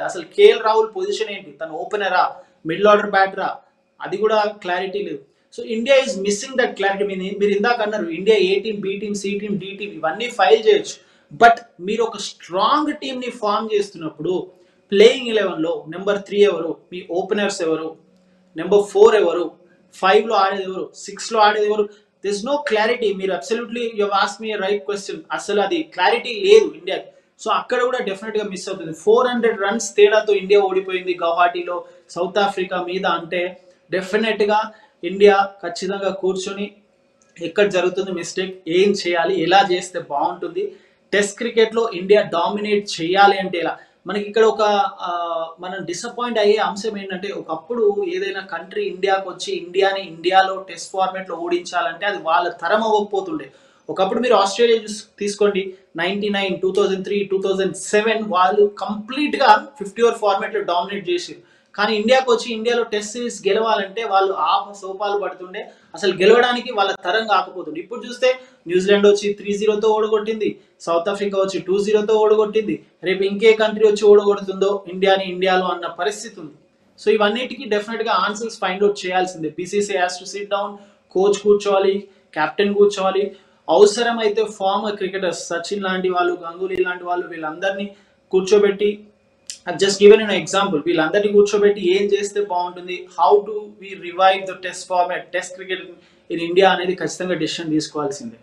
అసలు KL Rahul position ఏంటి, తను ఓపెనరా, మిడిల్ ఆర్డర్ బ్యాటరా, అది కూడా క్లారిటీ లేదు. So India is missing that clarity. మీరు ఇందాక అన్నారు India A team, B team, C team, D team ఇవన్నీ ఫైల్ చేయొచ్చు. బట్ మీరు ఒక స్ట్రాంగ్ టీమ్ని ఫామ్ చేస్తున్నప్పుడు ప్లేయింగ్ 11లో నెంబర్ 3 ఎవరు, మీ ఓపెనర్స్ ఎవరు, నెంబర్ 4 ఎవరు, 5లో ఆడేది ఎవరు, 6లో ఆడేది ఎవరు, దిస్ నో క్లారిటీ. మీరు absolutely you ask me right question. అసలు అది క్లారిటీ లేదు ఇండియాకి. సో అక్కడ కూడా డెఫినెట్గా మిస్ అవుతుంది. 400 రన్స్ తేడాతో ఇండియా ఓడిపోయింది గౌహాటీలో సౌత్ ఆఫ్రికా మీద అంటే డెఫినెట్గా ఇండియా ఖచ్చితంగా కూర్చొని ఎక్కడ జరుగుతుంది మిస్టేక్, ఏం చేయాలి, ఎలా చేస్తే బాగుంటుంది, టెస్ట్ క్రికెట్లో ఇండియా డామినేట్ చేయాలి అంటే ఎలా. మనకి ఇక్కడ ఒక మనం డిసప్పాయింట్ అయ్యే అంశం ఏంటంటే ఒకప్పుడు ఏదైనా కంట్రీ ఇండియాకి వచ్చి ఇండియాలో టెస్ట్ ఫార్మాట్లో ఓడించాలంటే అది వాళ్ళ తరం అవ్వకపోతుండే. ఒకప్పుడు మీరు ఆస్ట్రేలియా తీసుకోండి, 99, 2003, 2007 వాళ్ళు కంప్లీట్గా 50 ఓవర్ ఫార్మాట్లో డామినేట్ చేసారు. కానీ ఇండియాకి వచ్చి ఇండియాలో టెస్ట్ సిరీస్ గెలవాలంటే వాళ్ళు సోపాలు పడుతుండే, అసలు గెలవడానికి వాళ్ళ తరం కాకపోతుండే. ఇప్పుడు చూస్తే న్యూజిలాండ్ వచ్చి 3-0తో ఓడగొట్టింది, సౌత్ ఆఫ్రికా వచ్చి 2-0తో ఓడగొట్టింది, రేపు ఇంకే కంట్రీ వచ్చి ఓడగొడుతుందో ఇండియాలో అన్న పరిస్థితి ఉంది. సో ఇవన్నిటికీ డెఫినెట్గా ఆన్సర్స్ ఫైండ్ అవుట్ చేయాల్సిందే. BCC has to SIT down, coach కూర్చోవాలి, కెప్టెన్ కూర్చోవాలి, అవసరమైతే ఫార్మర్ క్రికెటర్స్ సచిన్ లాంటి వాళ్ళు, గంగూలీ లాంటి వాళ్ళు, వీళ్ళందరినీ కూర్చోబెట్టి, జస్ట్ గివెన్ అన్ ఎగ్జాంపుల్, వీళ్ళందరినీ కూర్చోబెట్టి ఏం చేస్తే బాగుంటుంది, how to we revive the test format, test cricket in India అనేది ఖచ్చితంగా డెసిషన్ తీసుకోవాల్సిందే.